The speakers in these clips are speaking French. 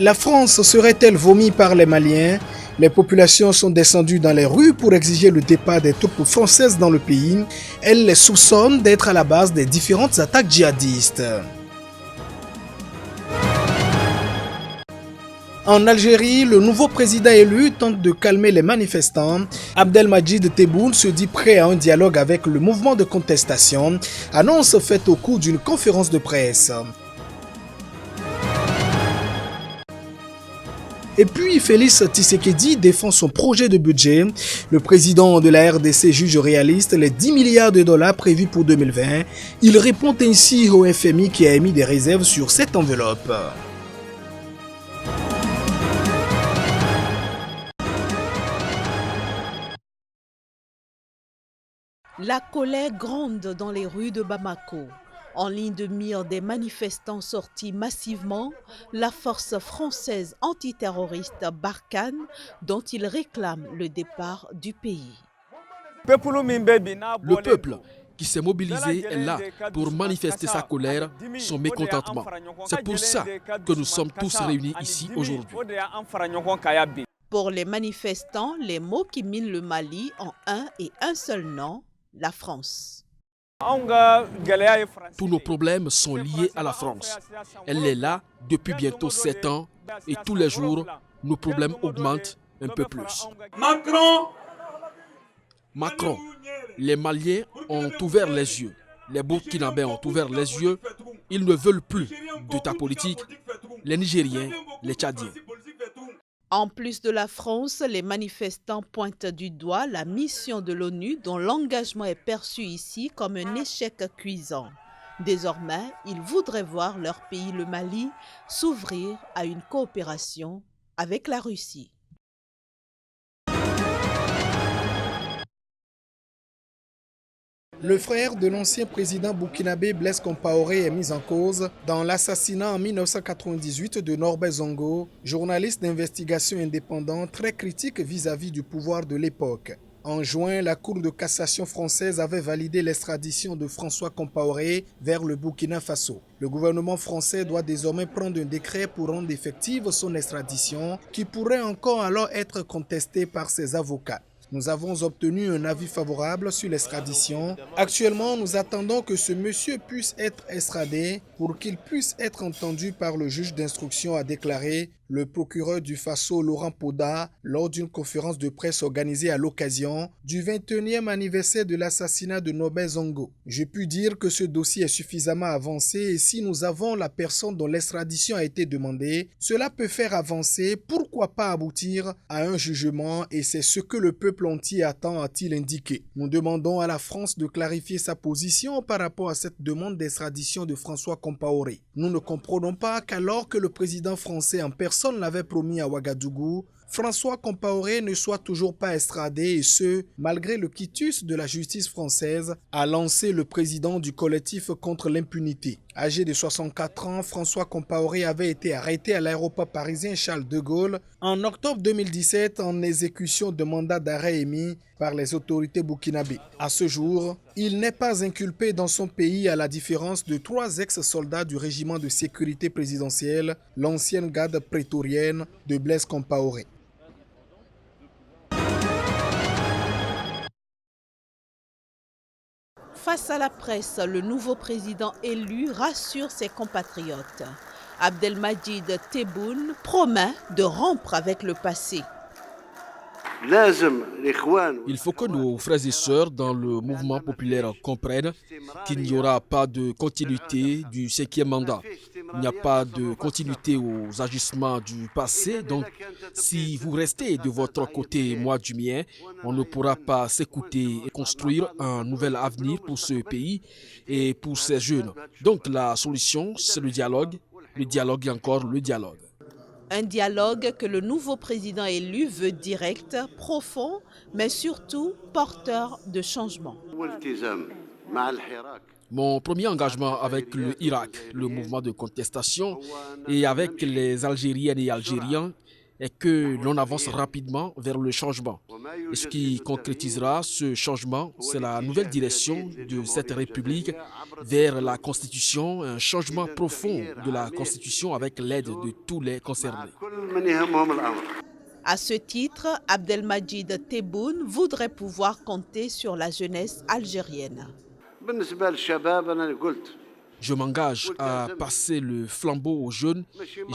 La France serait-elle vomie par les Maliens? Les populations sont descendues dans les rues pour exiger le départ des troupes françaises dans le pays. Elles les soupçonnent d'être à la base des différentes attaques djihadistes. En Algérie, le nouveau président élu tente de calmer les manifestants. Abdelmadjid Tebboune se dit prêt à un dialogue avec le mouvement de contestation, annonce faite au cours d'une conférence de presse. Et puis Félix Tshisekedi défend son projet de budget. Le président de la RDC juge réaliste les 10 milliards de dollars prévus pour 2020. Il répond ainsi au FMI qui a émis des réserves sur cette enveloppe. La colère gronde dans les rues de Bamako. En ligne de mire des manifestants sortis massivement, la force française antiterroriste Barkhane, dont ils réclament le départ du pays. Le peuple qui s'est mobilisé est là pour manifester sa colère, son mécontentement. C'est pour ça que nous sommes tous réunis ici aujourd'hui. Pour les manifestants, les mots qui minent le Mali ont un et un seul nom, la France. Tous nos problèmes sont liés à la France. Elle est là depuis bientôt 7 ans et tous les jours, nos problèmes augmentent un peu plus. Macron, les Maliens ont ouvert les yeux. Les Burkinabés ont ouvert les yeux. Ils ne veulent plus de ta politique. Les Nigériens, les Tchadiens. En plus de la France, les manifestants pointent du doigt la mission de l'ONU dont l'engagement est perçu ici comme un échec cuisant. Désormais, ils voudraient voir leur pays, le Mali, s'ouvrir à une coopération avec la Russie. Le frère de l'ancien président burkinabé Blaise Compaoré est mis en cause dans l'assassinat en 1998 de Norbert Zongo, journaliste d'investigation indépendant très critique vis-à-vis du pouvoir de l'époque. En juin, la Cour de cassation française avait validé l'extradition de François Compaoré vers le Burkina Faso. Le gouvernement français doit désormais prendre un décret pour rendre effective son extradition, qui pourrait encore alors être contestée par ses avocats. Nous avons obtenu un avis favorable sur l'extradition. Actuellement, nous attendons que ce monsieur puisse être extradé pour qu'il puisse être entendu par le juge d'instruction, a déclaré le procureur du Faso, Laurent Poda, lors d'une conférence de presse organisée à l'occasion du 21e anniversaire de l'assassinat de Norbert Zongo. Je puis dire que ce dossier est suffisamment avancé et si nous avons la personne dont l'extradition a été demandée, cela peut faire avancer, pourquoi pas aboutir à un jugement et c'est ce que le peuple entier attend, a-t-il indiqué. Nous demandons à la France de clarifier sa position par rapport à cette demande d'extradition de François Compaoré. Nous ne comprenons pas qu'alors que le président français en personne l'avait promis à Ouagadougou, François Compaoré ne soit toujours pas extradé et ce, malgré le quitus de la justice française, a lancé le président du collectif contre l'impunité. Âgé de 64 ans, François Compaoré avait été arrêté à l'aéroport parisien Charles de Gaulle en octobre 2017 en exécution de mandat d'arrêt émis par les autorités burkinabées. À ce jour, il n'est pas inculpé dans son pays à la différence de 3 ex-soldats du régiment de sécurité présidentielle, l'ancienne garde prétorienne de Blaise Compaoré. Face à la presse, le nouveau président élu rassure ses compatriotes. Abdelmadjid Tebboune promet de rompre avec le passé. Il faut que nos frères et sœurs dans le mouvement populaire comprennent qu'il n'y aura pas de continuité du 5e mandat. Il n'y a pas de continuité aux agissements du passé. Donc, si vous restez de votre côté et moi du mien, on ne pourra pas s'écouter et construire un nouvel avenir pour ce pays et pour ces jeunes. Donc, la solution, c'est le dialogue et encore le dialogue. Un dialogue que le nouveau président élu veut direct, profond, mais surtout porteur de changement. Mon premier engagement avec le Irak, le mouvement de contestation, et avec les Algériennes et Algériens, est que l'on avance rapidement vers le changement. Et ce qui concrétisera ce changement, c'est la nouvelle direction de cette République vers la Constitution, un changement profond de la Constitution avec l'aide de tous les concernés. À ce titre, Abdelmadjid Tebboune voudrait pouvoir compter sur la jeunesse algérienne. Je m'engage à passer le flambeau aux jeunes.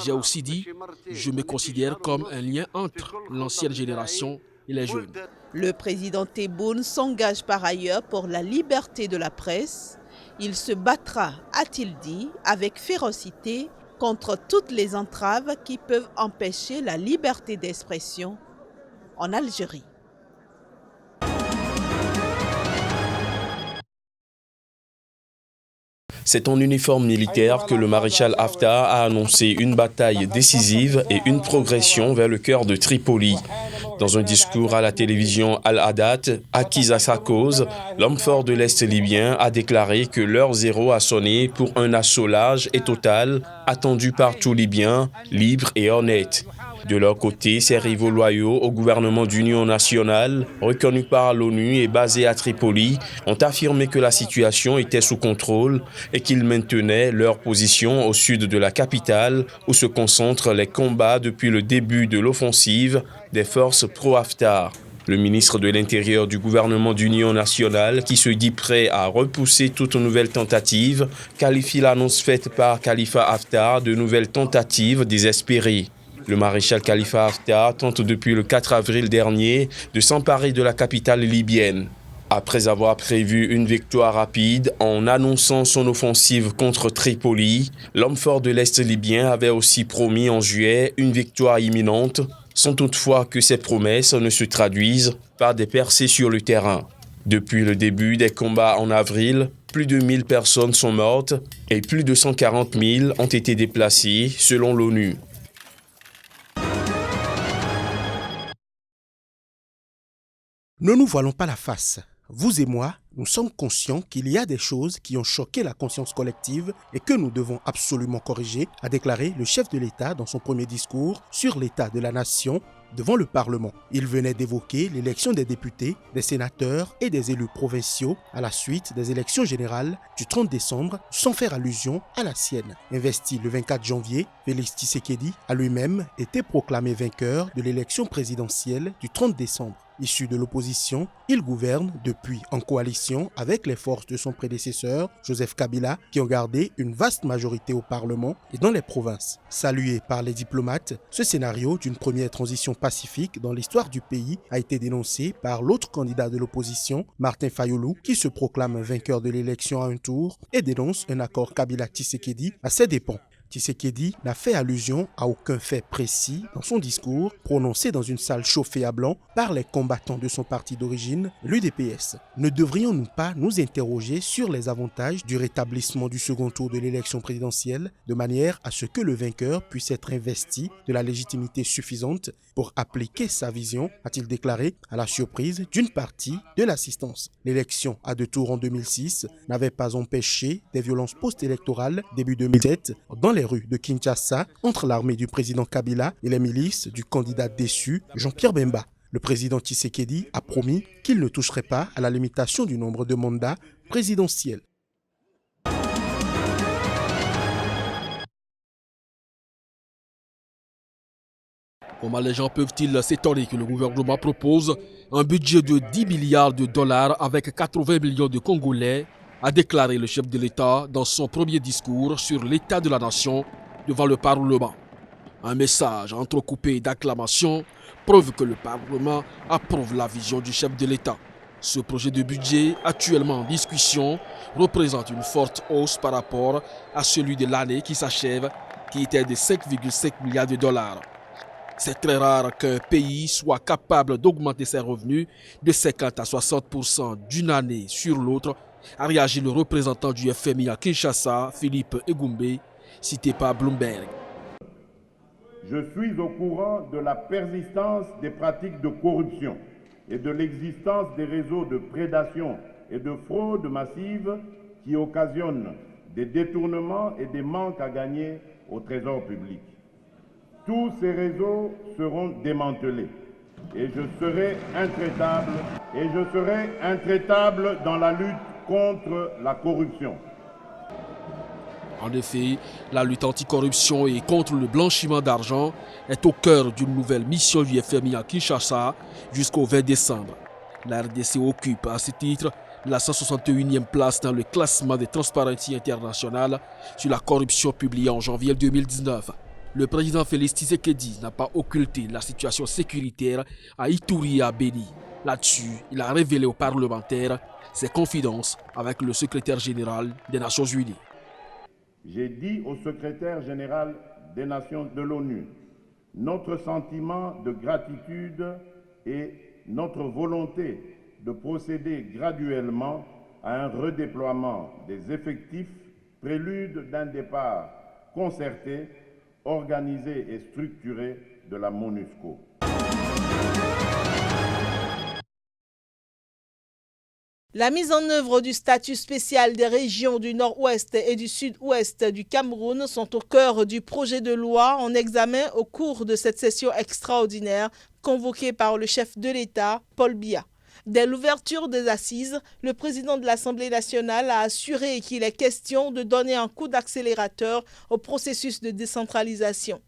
J'ai aussi dit, je me considère comme un lien entre l'ancienne génération et les jeunes. Le président Tebboune s'engage par ailleurs pour la liberté de la presse. Il se battra, a-t-il dit, avec férocité contre toutes les entraves qui peuvent empêcher la liberté d'expression en Algérie. C'est en uniforme militaire que le maréchal Haftar a annoncé une bataille décisive et une progression vers le cœur de Tripoli. Dans un discours à la télévision Al-Hadat, acquis à sa cause, l'homme fort de l'Est libyen a déclaré que l'heure zéro a sonné pour un assaut large et total, attendu par tout Libyen, libre et honnête. De leur côté, ses rivaux loyaux au gouvernement d'union nationale, reconnu par l'ONU et basé à Tripoli, ont affirmé que la situation était sous contrôle et qu'ils maintenaient leur position au sud de la capitale où se concentrent les combats depuis le début de l'offensive des forces pro-Haftar. Le ministre de l'Intérieur du gouvernement d'union nationale, qui se dit prêt à repousser toute nouvelle tentative, qualifie l'annonce faite par Khalifa Haftar de nouvelles tentatives désespérées. Le maréchal Khalifa Haftar tente depuis le 4 avril dernier de s'emparer de la capitale libyenne. Après avoir prévu une victoire rapide en annonçant son offensive contre Tripoli, l'homme fort de l'Est libyen avait aussi promis en juillet une victoire imminente, sans toutefois que ces promesses ne se traduisent par des percées sur le terrain. Depuis le début des combats en avril, plus de 1000 personnes sont mortes et plus de 140 000 ont été déplacées selon l'ONU. Ne nous voilons pas la face. Vous et moi, nous sommes conscients qu'il y a des choses qui ont choqué la conscience collective et que nous devons absolument corriger, a déclaré le chef de l'État dans son premier discours sur l'état de la nation devant le Parlement. Il venait d'évoquer l'élection des députés, des sénateurs et des élus provinciaux à la suite des élections générales du 30 décembre sans faire allusion à la sienne. Investi le 24 janvier, Félix Tshisekedi a lui-même été proclamé vainqueur de l'élection présidentielle du 30 décembre. Issu de l'opposition, il gouverne depuis en coalition avec les forces de son prédécesseur, Joseph Kabila, qui ont gardé une vaste majorité au Parlement et dans les provinces. Salué par les diplomates, ce scénario d'une première transition pacifique dans l'histoire du pays a été dénoncé par l'autre candidat de l'opposition, Martin Fayulu, qui se proclame vainqueur de l'élection à un tour et dénonce un accord Kabila-Tshisekedi à ses dépens. Tshisekedi n'a fait allusion à aucun fait précis dans son discours prononcé dans une salle chauffée à blanc par les combattants de son parti d'origine, l'UDPS. Ne devrions-nous pas nous interroger sur les avantages du rétablissement du second tour de l'élection présidentielle de manière à ce que le vainqueur puisse être investi de la légitimité suffisante pour appliquer sa vision, a-t-il déclaré à la surprise d'une partie de l'assistance. L'élection à 2 tours en 2006 n'avait pas empêché des violences post-électorales début 2007 dans les rues de Kinshasa entre l'armée du président Kabila et les milices du candidat déçu Jean-Pierre Bemba. Le président Tshisekedi a promis qu'il ne toucherait pas à la limitation du nombre de mandats présidentiels. Comment les gens peuvent-ils s'étonner que le gouvernement propose un budget de 10 milliards de dollars avec 80 millions de Congolais, a déclaré le chef de l'État dans son premier discours sur l'état de la nation devant le Parlement. Un message entrecoupé d'acclamations preuve que le Parlement approuve la vision du chef de l'État. Ce projet de budget, actuellement en discussion, représente une forte hausse par rapport à celui de l'année qui s'achève, qui était de 5,5 milliards de dollars. C'est très rare qu'un pays soit capable d'augmenter ses revenus de 50 à 60% d'une année sur l'autre, a réagi le représentant du FMI à Kinshasa, Philippe Egumbe, cité par Bloomberg. Je suis au courant de la persistance des pratiques de corruption et de l'existence des réseaux de prédation et de fraude massive qui occasionnent des détournements et des manques à gagner au trésor public. Tous ces réseaux seront démantelés et je serai intraitable dans la lutte contre la corruption. En effet, la lutte anticorruption et contre le blanchiment d'argent est au cœur d'une nouvelle mission du FMI à Kinshasa jusqu'au 20 décembre. La RDC occupe à ce titre la 161e place dans le classement de Transparency International sur la corruption publié en janvier 2019. Le président Félix Tshisekedi n'a pas occulté la situation sécuritaire à Ituri et à Béni. Là-dessus, il a révélé aux parlementaires ses confidences avec le secrétaire général des Nations Unies. J'ai dit au secrétaire général des Nations de l'ONU notre sentiment de gratitude et notre volonté de procéder graduellement à un redéploiement des effectifs, prélude d'un départ concerté, organisé et structuré de la MONUSCO. La mise en œuvre du statut spécial des régions du nord-ouest et du sud-ouest du Cameroun sont au cœur du projet de loi en examen au cours de cette session extraordinaire convoquée par le chef de l'État, Paul Biya. Dès l'ouverture des assises, le président de l'Assemblée nationale a assuré qu'il est question de donner un coup d'accélérateur au processus de décentralisation.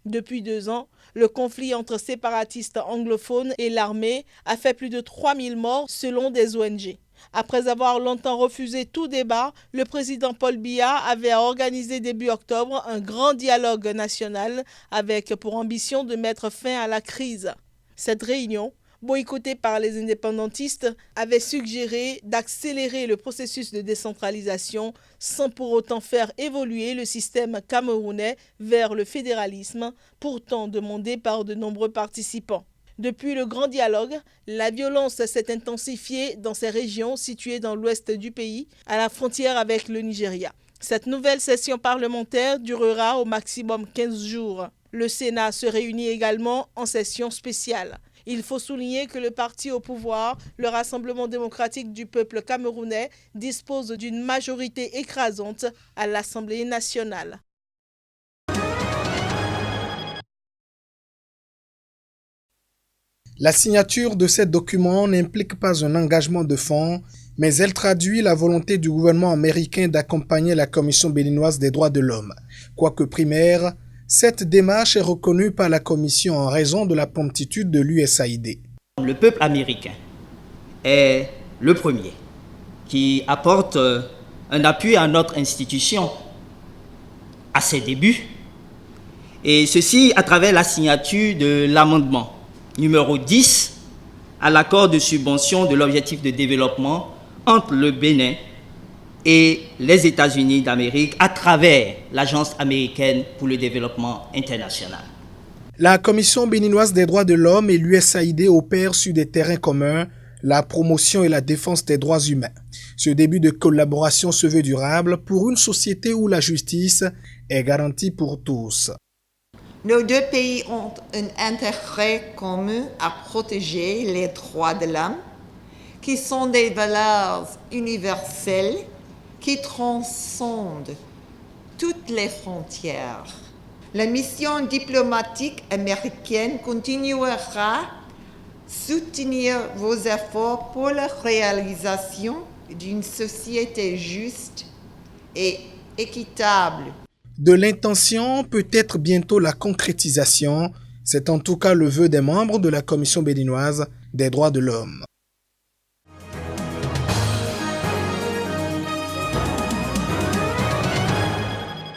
Depuis 2 ans, le conflit entre séparatistes anglophones et l'armée a fait plus de 3000 morts selon des ONG. Après avoir longtemps refusé tout débat, le président Paul Biya avait organisé début octobre un grand dialogue national avec pour ambition de mettre fin à la crise. Cette réunion, boycottée par les indépendantistes, avait suggéré d'accélérer le processus de décentralisation sans pour autant faire évoluer le système camerounais vers le fédéralisme, pourtant demandé par de nombreux participants. Depuis le grand dialogue, la violence s'est intensifiée dans ces régions situées dans l'ouest du pays, à la frontière avec le Nigeria. Cette nouvelle session parlementaire durera au maximum 15 jours. Le Sénat se réunit également en session spéciale. Il faut souligner que le parti au pouvoir, le Rassemblement démocratique du peuple camerounais, dispose d'une majorité écrasante à l'Assemblée nationale. La signature de ces documents n'implique pas un engagement de fonds, mais elle traduit la volonté du gouvernement américain d'accompagner la Commission béninoise des droits de l'homme. Quoique primaire, cette démarche est reconnue par la Commission en raison de la promptitude de l'USAID. Le peuple américain est le premier qui apporte un appui à notre institution à ses débuts, et ceci à travers la signature de l'amendement numéro 10 à l'accord de subvention de l'objectif de développement entre le Bénin et les États-Unis d'Amérique à travers l'Agence américaine pour le développement international. La Commission béninoise des droits de l'homme et l'USAID opèrent sur des terrains communs, la promotion et la défense des droits humains. Ce début de collaboration se veut durable pour une société où la justice est garantie pour tous. Nos deux pays ont un intérêt commun à protéger les droits de l'homme, qui sont des valeurs universelles qui transcendent toutes les frontières. La mission diplomatique américaine continuera à soutenir vos efforts pour la réalisation d'une société juste et équitable. De l'intention peut être bientôt la concrétisation. C'est en tout cas le vœu des membres de la Commission béninoise des droits de l'homme.